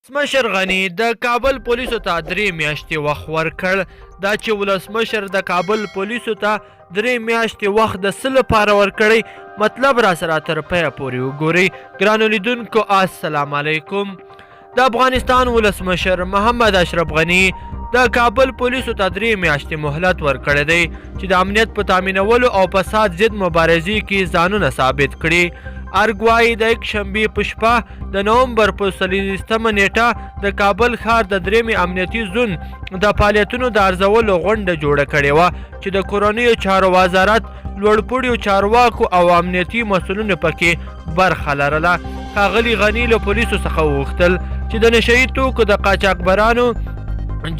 ولسمشر غني د کابل پولیسو ته 3 میاشتې وخت ورکړ. دا چې ولسمشر د کابل پولیسو ته 3 میاشتې وخت د څه لپاره ورکړی، مطلب را سره تر پایه پورې وګورئ. ګرانو لیدونکو السلام علیکم. د افغانستان ولسمشر محمد اشرف غني د کابل پولیسو ته 3 میاشتې مهلت ورکړی دی چې د امنیت په تامینولو او فساد ضد مبارزې کې ځانونه ثابت کړي. ارګوایي د یکشنبې په شپه د نومبر په 23مه نیټه د کابل ښار د 3مې امنیتي زون د فعالیتونو د ارزولو غونډه جوړه کړې وه چې د کورنیو چارو وزارت، لوړپوړیو چارواکو او امنیتي مسؤلینو پکې برخه لرله. ښاغلي غني له پولیسو څخه وغوښتل چې د نشهیي توکو د قاچاقبرانو،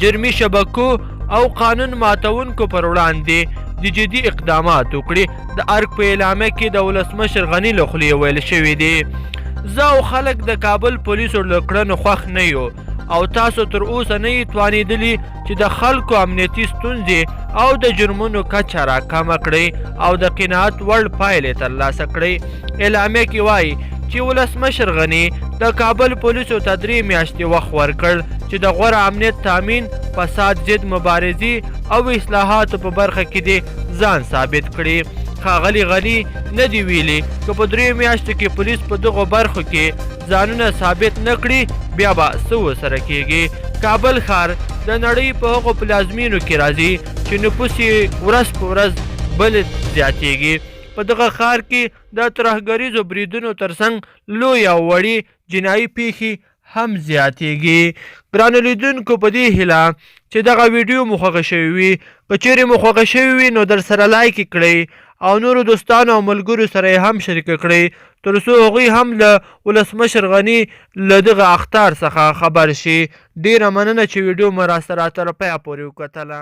جرمي شبکو او قانون ماتونکو پر وړاندې د جدي اقدامات وکړي. د ارګ په اعلامیه کې د ولسمشر غني له خولې ویل شوي دي: زه او خلک د کابل پولیسو له کړنو خوښ نه یو او تاسو تر اوسه نه یې توانېدلي چې د خلکو امنیتي ستونزې او د جرمونو کچه راکمه کړئ او د قناعت وړ پایلې ترلاسه کړئ. اعلامیه کې وایي چې ولسمشر غني د کابل پولیسو ته 3 میاشتې وخت ورکړ چې د غوره امنیت تامین، فساد ضد مبارزې او اصلاحاتو په برخه کې دې ځان ثابت کړي. ښاغلي غني نه دي ویلي که په 3 میاشتو کې پولیس په دغو برخو کې ځانونه ثابت نه کړي بیا به څه ورسره کیږي. کابل ښار د نړۍ په هغو پلازمینو کې راځي چې نفوس یې ورځ په ورځ بل زیاتیږي. په دغه ښار کې د ترهګریزو بریدونو ترڅنګ لوی او وړې جنایي پیښې هم زیاتیږي. ګرانو لیدونکو په دې هیله چې دغه ویډیو مو خوښه شوې وي، که چیرې مو خوښه شوې وي نو در سره لایک کړئ او نورو دوستانو او ملګرو سره یې هم شریک کړئ تر څو هغوی هم له ولسمشر غني له دغه اخطار څخه خبر شي. ډیره مننه چې ویډیو مو را سره تر پایه پورې وکتله.